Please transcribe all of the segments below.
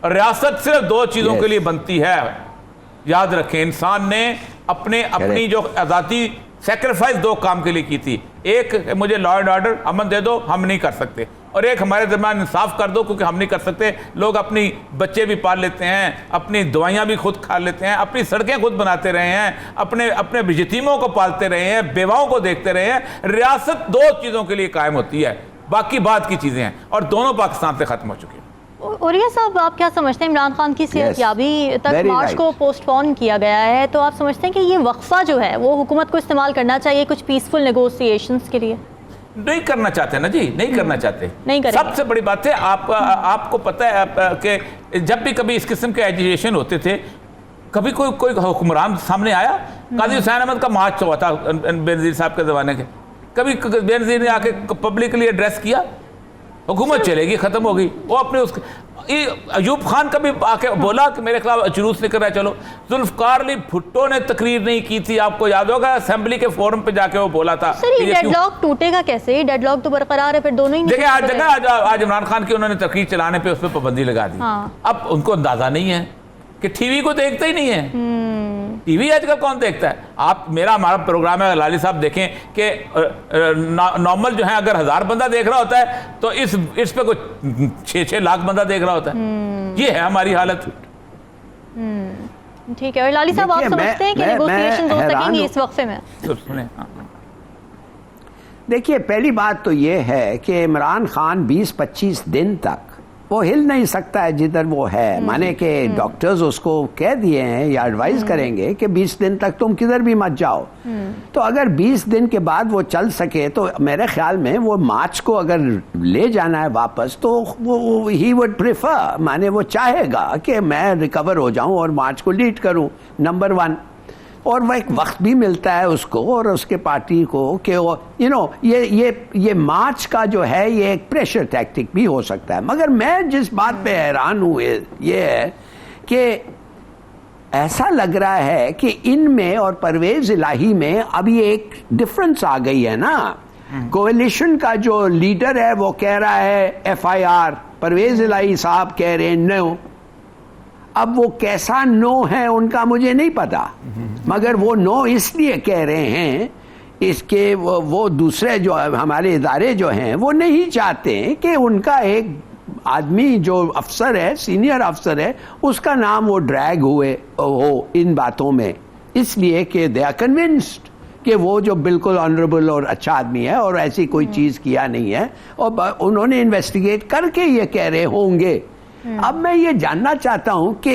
रियासत सिर्फ दो चीज़ों के लिए बनती है, याद रखें। इंसान ने अपनी जो आज़ादी सेक्रीफाइस दो काम के लिए की थी। एक, मुझे लॉ एंड ऑर्डर अमन दे दो, हम नहीं कर सकते, और एक, हमारे दरमियान इंसाफ कर दो, क्योंकि हम नहीं कर सकते। लोग अपनी बच्चे भी पाल लेते हैं, अपनी दवाइयाँ भी खुद खा लेते हैं, अपनी सड़कें खुद बनाते रहे हैं, अपने यतीमों को पालते रहे हैं, बेवाओं को देखते रहे हैं। रियासत दो चीज़ों के लिए कायम होती है, बाकी बात की चीज़ें हैं, और दोनों पाकिस्तान से ख़त्म हो चुकी हैं। उरिया साहब, आप क्या समझते हैं, इमरान खान की सेहतयाबी तक मार्च को पोस्टपोन किया गया है, तो आप समझते हैं कि ये वक्फा जो है वो हुकूमत को इस्तेमाल करना चाहिए कुछ पीसफुल नेगोशिएशंस के लिए? नहीं करना चाहते ना जी, नहीं करना चाहते, नहीं करेंगे। सबसे बड़ी बात है, आपको पता है कि जब भी कभी इस किस्म के एजिटेशन होते थे, कभी कोई हुक्मरान सामने आया? काजी हुसैन अहमद का मार्च हुआ था बेनज़ीर साहब के ज़माने के, कभी बेनज़ीर ने आके पब्लिकली एड्रेस किया? हुकूमत चलेगी, ख़त्म होगी। वो अपने अयूब खान का भी आके बोला कि मेरे खिलाफ जुलूस निकल रहा है, चलो। जुल्फ़िकार अली भुट्टो ने तकरीर नहीं की थी, आपको याद होगा, असेंबली के फोरम पे जाके वो बोला था। सर, ये डेडलॉक टूटेगा कैसे? डेडलॉक तो बरकरार है, फिर दोनों ही देखिए आज इमरान खान की उन्होंने तकरीर चलाने पे उस पर पाबंदी लगा दी। अब उनको अंदाजा नहीं है कि टीवी को देखते ही नहीं है। टीवी आजकल कौन देखता है? आप हमारा प्रोग्राम है, लाली साहब देखें कि नॉर्मल जो है, अगर 1000 बंदा देख रहा होता है तो इस पे कुछ 6-6 लाख बंदा देख रहा होता है। ये है हमारी हालत। ठीक है। और लाली साहब, आप समझते हैं कि नेगोशिएशंस हो सकेंगी इस वक्फे में? देखिए, पहली बात तो ये है कि इमरान खान 20-25 दिन तक वो हिल नहीं सकता है जिधर वो है। माने कि डॉक्टर्स उसको कह दिए हैं या एडवाइस करेंगे कि 20 दिन तक तुम किधर भी मत जाओ। तो अगर 20 दिन के बाद वो चल सके तो मेरे ख्याल में वो मार्च को अगर ले जाना है वापस, तो वो ही वुड प्रेफर, माने वो चाहेगा कि मैं रिकवर हो जाऊं और मार्च को लीड करूं, नंबर 1। और वह एक वक्त भी मिलता है उसको और उसके पार्टी को कि ये मार्च का जो है ये एक प्रेशर टैक्टिक भी हो सकता है। मगर मैं जिस बात पे हैरान हूँ ये है कि ऐसा लग रहा है कि इनमें और परवेज इलाही में अभी एक डिफरेंस आ गई है ना। कोalition का जो लीडर है वो कह रहा है FIR, परवेज इलाही साहब कह रहे हैं नो। अब वो कैसा नो है उनका मुझे नहीं पता, मगर वो नो इसलिए कह रहे हैं इसके वो दूसरे जो हमारे इदारे जो हैं वो नहीं चाहते कि उनका एक आदमी जो अफसर है, सीनियर अफसर है, उसका नाम वो ड्रैग हो इन बातों में, इसलिए कि दे आर कन्विंस्ड कि वो जो बिल्कुल ऑनरेबल और अच्छा आदमी है और ऐसी कोई चीज़ किया नहीं है, और उन्होंने इन्वेस्टिगेट करके ये कह रहे होंगे। अब मैं ये जानना चाहता हूं कि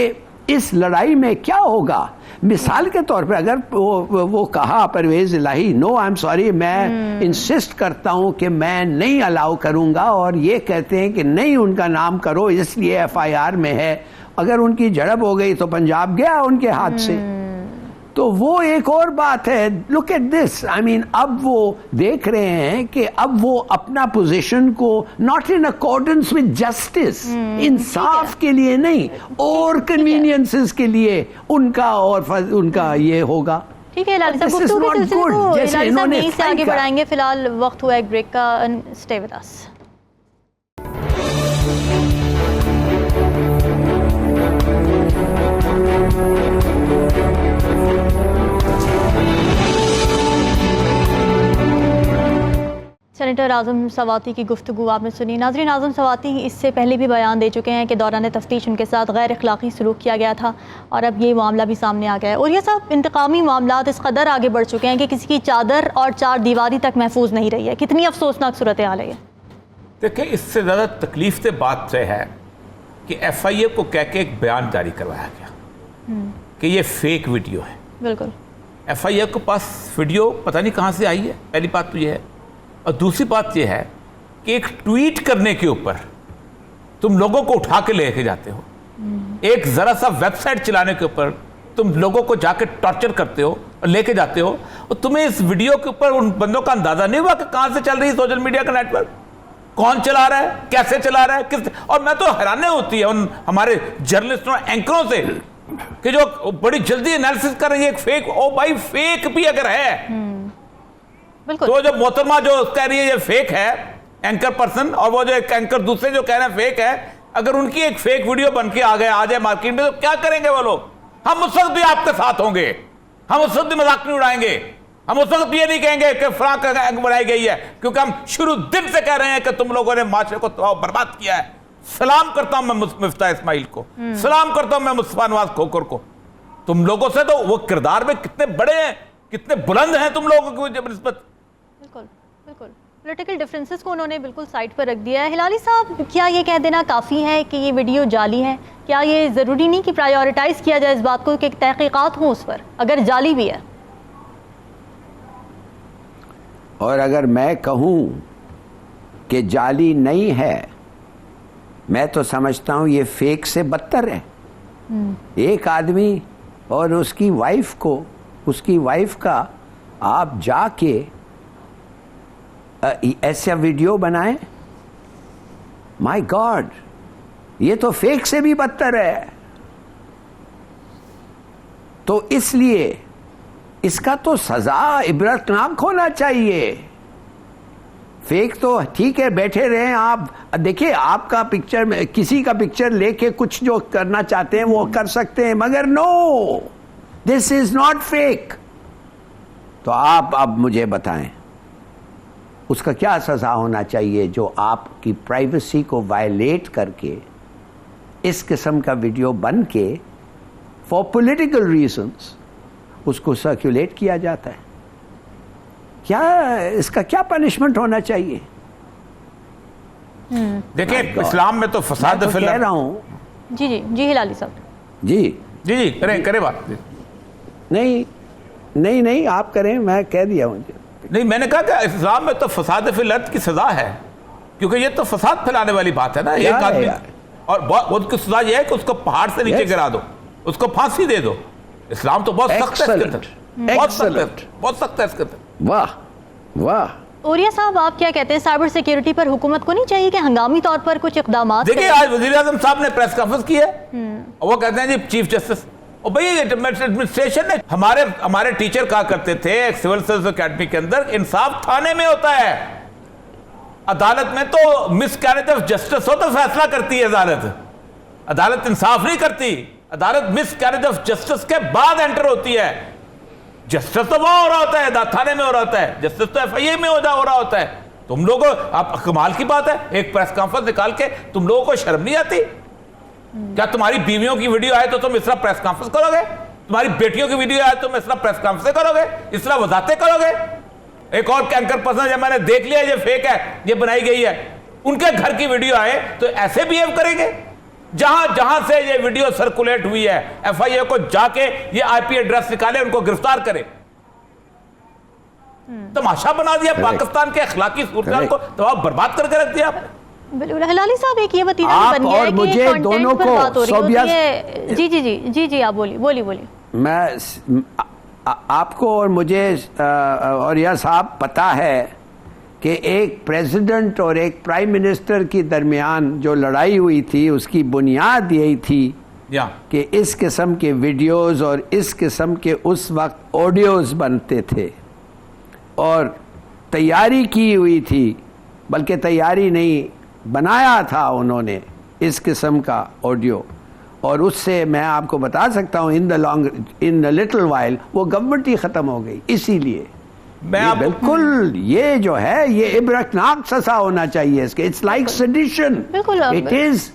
इस लड़ाई में क्या होगा। मिसाल के तौर पे अगर वो कहा परवेज इलाही नो आई एम सॉरी, मैं इंसिस्ट करता हूं कि मैं नहीं अलाउ करूंगा, और ये कहते हैं कि नहीं उनका नाम करो इसलिए FIR में है, अगर उनकी झड़प हो गई तो पंजाब गया उनके हाथ से, तो वो एक और बात है। Look at this, I mean अब वो देख रहे हैं कि अब वो अपना पोजीशन को not in accordance with justice, इंसाफ के लिए नहीं और कन्वीनियंसेस के लिए उनका ये होगा। ठीक है लाली साहब, गुफ्तगू के सिलसिले को लाली साहब यहीं से आगे बढ़ाएंगे। फिलहाल वक्त हुआ एक ब्रेक का, स्टे विद अस। सेनेटर आज़म सवाती की गुफ्तगू आपने सुनी। नाज़रीन, आज़म सवाती इससे पहले भी बयान दे चुके हैं कि दौरान तफ्तीश उनके साथ गैर अखलाक़ी सलूक किया गया था, और अब ये मामला भी सामने आ गया है। और ये सब इंतकामी मामला इस कदर आगे बढ़ चुके हैं कि किसी की चादर और चार दीवारी तक महफूज नहीं रही है। कितनी अफसोसनाक सूरत हाल है ये। देखिए, इससे ज़्यादा तकलीफ से बात से है कि FIA को कह के एक बयान जारी करवाया गया कि ये फेक वीडियो है। बिल्कुल, FIA के पास वीडियो पता नहीं कहाँ से आई है, पहली बात तो ये है। और दूसरी बात यह है कि एक ट्वीट करने के ऊपर तुम लोगों को उठा के लेके जाते हो, एक ज़रा सा वेबसाइट चलाने के ऊपर तुम लोगों को जाके टॉर्चर करते हो और लेके जाते हो, और तुम्हें इस वीडियो के ऊपर उन बंदों का अंदाज़ा नहीं हुआ कि कहाँ से चल रही है सोशल मीडिया का नेटवर्क, कौन चला रहा है, कैसे चला रहा है, किस। और मैं तो हैरानी होती है उन हमारे जर्नलिस्टों एंकरों से कि जो बड़ी जल्दी एनालिसिस कर रही है एक फेक। ओ भाई, फेक भी अगर है तो जो मोहतरमा जो कह रही है ये फेक है एंकर पर्सन, और वो जो एक एंकर दूसरे जो कह रहे हैं फेक है, अगर उनकी एक फेक वीडियो बन के आ जाए मार्केट में, तो क्या करेंगे वो लोग? हम उस वक्त भी आपके साथ होंगे, हम उस वक्त भी मजाक नहीं उड़ाएंगे, हम उस वक्त ये नहीं कहेंगे कि फलां का गैंग बनाई गई है, क्योंकि हम शुरू दिन से कह रहे हैं कि तुम लोगों ने माशरे को तबाह बर्बाद किया है। सलाम करता हूं मैं मिफ्ता इस्माइल को, सलाम करता हूं मैं मुस्तफा नवाज खोखर को। तुम लोगों से तो वो किरदार में कितने बड़े हैं, कितने बुलंद हैं तुम लोगों की निस्बत। बिल्कुल बिल्कुल, पॉलिटिकल डिफरेंसेस को उन्होंने बिल्कुल साइड पर रख दिया है। हिलाली साहब, क्या ये कह देना काफ़ी है कि ये वीडियो जाली है? क्या ये ज़रूरी नहीं कि प्रायोरिटाइज़ किया जाए इस बात को कि तहकीकात हों उस पर, अगर जाली भी है? और अगर मैं कहूं कि जाली नहीं है, मैं तो समझता हूं ये फेक से बदतर है। एक आदमी और उसकी वाइफ को, उसकी वाइफ का आप जाके ऐसा वीडियो बनाएं, माय गॉड, ये तो फेक से भी बदतर है। तो इसलिए इसका तो सजा इबरतनाक होना चाहिए। फेक तो ठीक है, बैठे रहे आप, देखिए आपका पिक्चर में किसी का पिक्चर लेके कुछ जो करना चाहते हैं वो कर सकते हैं, मगर no, this is not fake. तो आप अब मुझे बताएं उसका क्या सजा होना चाहिए जो आपकी प्राइवेसी को वायलेट करके इस किस्म का वीडियो बन के फॉर पॉलिटिकल रीजंस उसको सर्कुलेट किया जाता है। क्या इसका क्या पनिशमेंट होना चाहिए? देखिए, इस्लाम में तो फसाद मैं तो कह रहा हूं। जी जी जी, हिलाली साहब जी जी जी करे बात। नहीं आप करें, मैं कह दिया मुझे। नहीं, मैंने कहा कि इस्लाम में तो फसाद फिल अर्द की सजा है, क्योंकि ये तो फसाद फैलाने वाली बात है ना। एक आदमी, और उसकी सजा ये है कि उसको पहाड़ से नीचे गिरा दो, उसको फांसी दे दो। इस्लाम तो बहुत सख्त है इसके अंदर, बहुत सख्त है इसके अंदर। वाह वाह। ओरिया साहब, आप क्या कहते हैं, साइबर सिक्योरिटी पर हुकूमत को नहीं चाहिए कि हंगामी तौर पर कुछ इक़दाम? देखिए, आज वज़ीर आज़म साहब ने प्रेस कॉन्फ्रेंस की है और वो कहते हैं जी चीफ जस्टिस, और भाई एडमिनिस्ट्रेशन ने, हमारे टीचर कहा करते थे सिविल सर्विस अकेडमी के अंदर, इंसाफ थाने में होता है, अदालत में तो मिसकैरेज ऑफ जस्टिस हो तो फैसला करती है अदालत इंसाफ नहीं करती। अदालत मिसकैरेज ऑफ जस्टिस के बाद एंटर होती है। जस्टिस तो वहां हो रहा होता है, थाने में हो रहा होता है, जस्टिस तो FIA में हो रहा होता है। तुम लोगों, आप कमाल की बात है, एक प्रेस कॉन्फ्रेंस निकाल के तुम लोगों को शर्म नहीं आती? क्या तुम्हारी बीवियों की वीडियो आए तो तुम इस तरह प्रेस कॉन्फ्रेंस करोगे? तुम्हारी बेटियों की वीडियो आए तो तुम इस तरह प्रेस कॉन्फ्रेंस करोगे, इस तरह वजाहतें करोगे? एक और एंकर पर्सन, जब मैंने देख लिया ये फेक है, ये बनाई गई है, उनके घर की वीडियो आए तो ऐसे बिहेव करेंगे? जहां से ये वीडियो सर्कुलेट हुई है, FIA को जाके ये IP एड्रेस निकाले, उनको गिरफ्तार करे। तमाशा बना दिया, पाकिस्तान के अखलाकी सूरत को तबाह बर्बाद करके रख दिया आपने। बिल्कुल। हिलाली साहब, एक ये बताइए बन गया है कि मुझे दोनों को जी आप बोलिए। मैं आपको और मुझे और यह साहब पता है कि एक प्रेसिडेंट और एक प्राइम मिनिस्टर की दरमियान जो लड़ाई हुई थी उसकी बुनियाद यही थी कि इस किस्म के वीडियोस और इस किस्म के उस वक्त ऑडियोज बनते थे और तैयारी की हुई थी, बल्कि तैयारी नहीं, बनाया था उन्होंने इस किस्म का ऑडियो। और उससे मैं आपको बता सकता हूँ इन द लिटिल वाइल वो गवर्नमेंट ही ख़त्म हो गई। इसीलिए बिल्कुल ये जो है ये इबरतनाक सजा होना चाहिए इसके। It's like sedition, it is